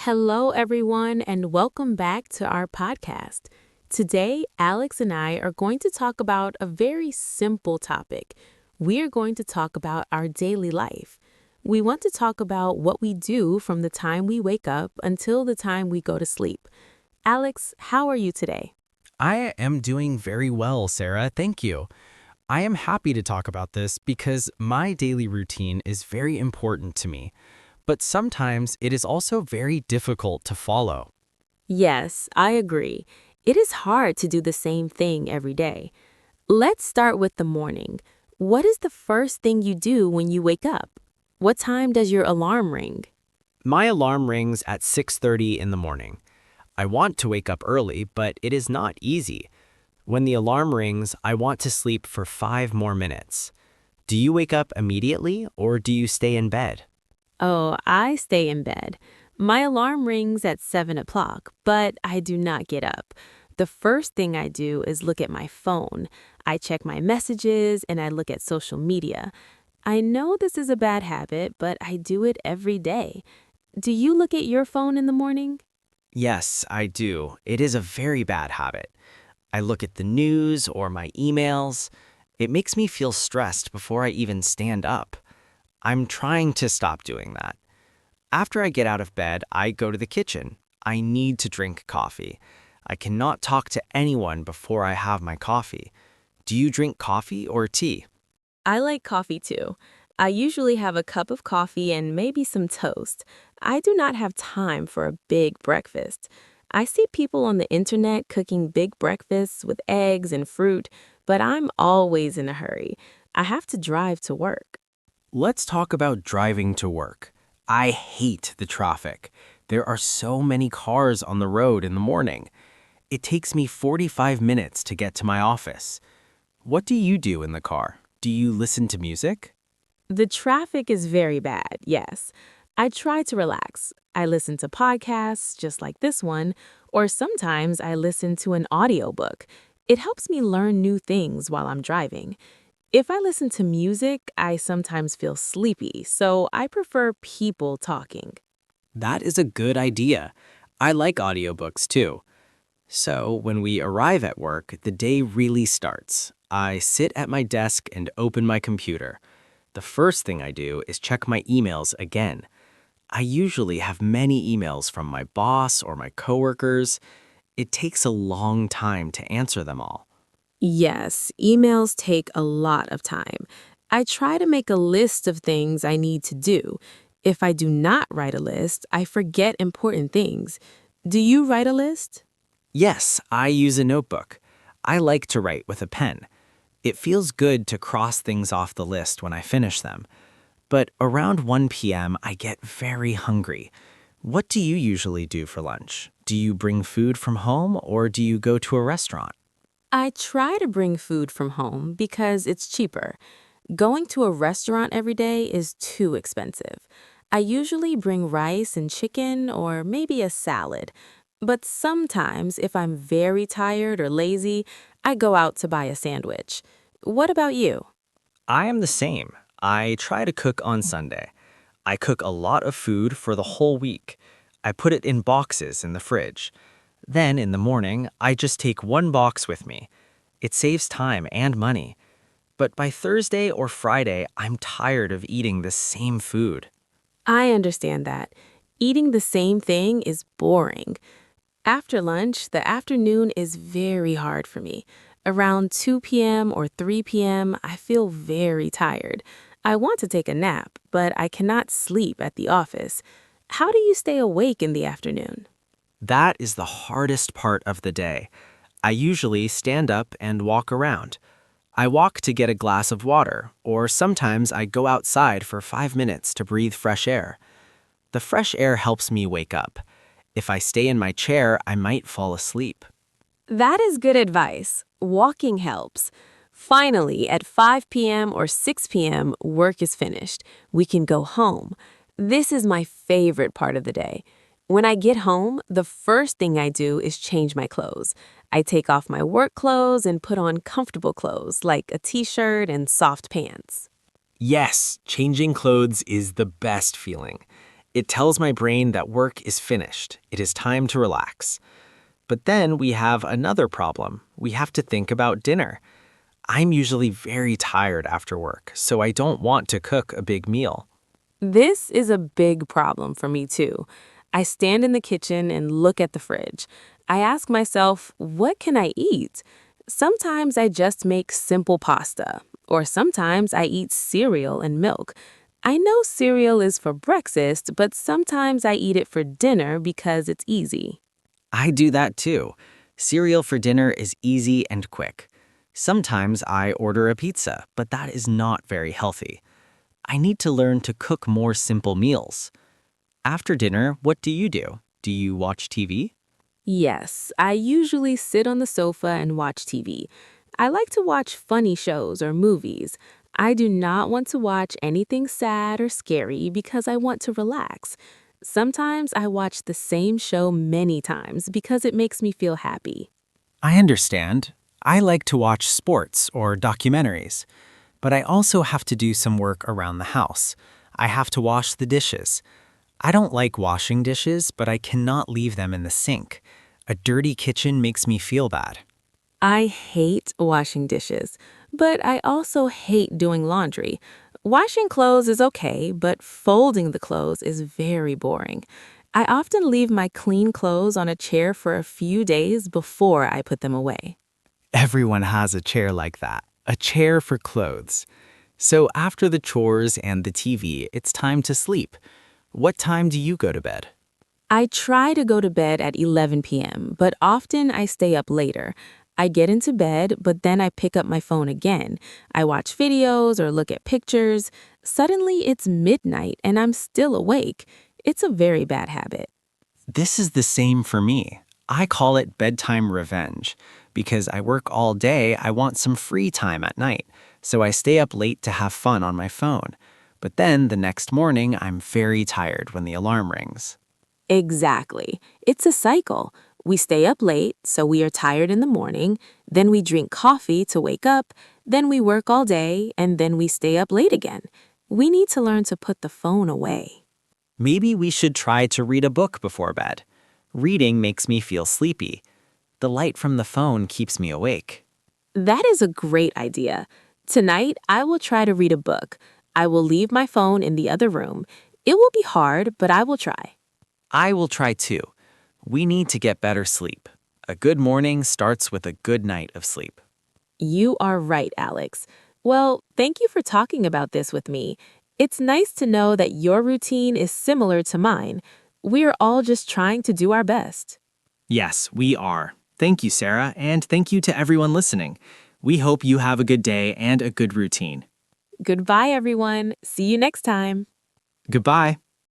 Hello, everyone, and welcome back to our podcast. Today, Alex and I are going to talk about a very simple topic. We are going to talk about our daily life. We want to talk about what we do from the time we wake up until the time we go to sleep. Alex, how are you today? I am doing very well, Sarah. Thank you. I am happy to talk about this because my daily routine is very important to me, but sometimes it is also very difficult to follow. Yes, I agree. It is hard to do the same thing every day. Let's start with the morning. What is the first thing you do when you wake up? What time does your alarm ring? My alarm rings at 6:30 in the morning. I want to wake up early, but it is not easy. When the alarm rings, I want to sleep for 5 more minutes. Do you wake up immediately or do you stay in bed? Oh, I stay in bed. My alarm rings at 7 o'clock, but I do not get up. The first thing I do is look at my phone. I check my messages and I look at social media. I know this is a bad habit, but I do it every day. Do you look at your phone in the morning? Yes, I do. It is a very bad habit. I look at the news or my emails. It makes me feel stressed before I even stand up. I'm trying to stop doing that. After I get out of bed, I go to the kitchen. I need to drink coffee. I cannot talk to anyone before I have my coffee. Do you drink coffee or tea? I like coffee too. I usually have a cup of coffee and maybe some toast. I do not have time for a big breakfast. I see people on the internet cooking big breakfasts with eggs and fruit, but I'm always in a hurry. I have to drive to work. Let's talk about driving to work. I hate the traffic. There are so many cars on the road in the morning. It takes me 45 minutes to get to my office. What do you do in the car? Do you listen to music? The traffic is very bad, yes. I try to relax. I listen to podcasts just like this one, or sometimes I listen to an audiobook. It helps me learn new things while I'm driving. If I listen to music, I sometimes feel sleepy, so I prefer people talking. That is a good idea. I like audiobooks too. So, when we arrive at work, the day really starts. I sit at my desk and open my computer. The first thing I do is check my emails again. I usually have many emails from my boss or my coworkers. It takes a long time to answer them all. Yes, emails take a lot of time. I try to make a list of things I need to do. If I do not write a list, I forget important things. Do you write a list? Yes, I use a notebook. I like to write with a pen. It feels good to cross things off the list when I finish them. But around 1 p.m., I get very hungry. What do you usually do for lunch? Do you bring food from home or do you go to a restaurant? I try to bring food from home because it's cheaper. Going to a restaurant every day is too expensive. I usually bring rice and chicken or maybe a salad. But sometimes, if I'm very tired or lazy, I go out to buy a sandwich. What about you? I am the same. I try to cook on Sunday. I cook a lot of food for the whole week. I put it in boxes in the fridge. Then in the morning, I just take one box with me. It saves time and money. But by Thursday or Friday, I'm tired of eating the same food. I understand that. Eating the same thing is boring. After lunch, the afternoon is very hard for me. Around 2 p.m. or 3 p.m., I feel very tired. I want to take a nap, but I cannot sleep at the office. How do you stay awake in the afternoon? That is the hardest part of the day. I usually stand up and walk around. I walk to get a glass of water, or sometimes I go outside for 5 minutes to breathe fresh air. The fresh air helps me wake up. If I stay in my chair, I might fall asleep. That is good advice. Walking helps. Finally, at 5 p.m. or 6 p.m., work is finished. We can go home. This is my favorite part of the day. When I get home, the first thing I do is change my clothes. I take off my work clothes and put on comfortable clothes like a t-shirt and soft pants. Yes, changing clothes is the best feeling. It tells my brain that work is finished. It is time to relax. But then we have another problem. We have to think about dinner. I'm usually very tired after work, so I don't want to cook a big meal. This is a big problem for me too. I stand in the kitchen and look at the fridge. I ask myself, what can I eat? Sometimes I just make simple pasta, or sometimes I eat cereal and milk. I know cereal is for breakfast, but sometimes I eat it for dinner because it's easy. I do that too. Cereal for dinner is easy and quick. Sometimes I order a pizza, but that is not very healthy. I need to learn to cook more simple meals. After dinner, what do you do? Do you watch TV? Yes, I usually sit on the sofa and watch TV. I like to watch funny shows or movies. I do not want to watch anything sad or scary because I want to relax. Sometimes I watch the same show many times because it makes me feel happy. I understand. I like to watch sports or documentaries, but I also have to do some work around the house. I have to wash the dishes. I don't like washing dishes, but I cannot leave them in the sink. A dirty kitchen makes me feel bad. I hate washing dishes, but I also hate doing laundry. Washing clothes is okay, but folding the clothes is very boring. I often leave my clean clothes on a chair for a few days before I put them away. Everyone has a chair like that, a chair for clothes. So after the chores and the TV, it's time to sleep. What time do you go to bed? I try to go to bed at 11 p.m., but often I stay up later. I get into bed, but then I pick up my phone again. I watch videos or look at pictures. Suddenly, it's midnight and I'm still awake. It's a very bad habit. This is the same for me. I call it bedtime revenge. Because I work all day, I want some free time at night. So I stay up late to have fun on my phone. But then the next morning, I'm very tired when the alarm rings. Exactly. It's a cycle. We stay up late, so we are tired in the morning. Then we drink coffee to wake up. Then we work all day, and then we stay up late again. We need to learn to put the phone away. Maybe we should try to read a book before bed. Reading makes me feel sleepy. The light from the phone keeps me awake. That is a great idea. Tonight, I will try to read a book. I will leave my phone in the other room. It will be hard, but I will try. I will try too. We need to get better sleep. A good morning starts with a good night of sleep. You are right, Alex. Well, thank you for talking about this with me. It's nice to know that your routine is similar to mine. We are all just trying to do our best. Yes, we are. Thank you, Sarah, and thank you to everyone listening. We hope you have a good day and a good routine. Goodbye, everyone. See you next time. Goodbye.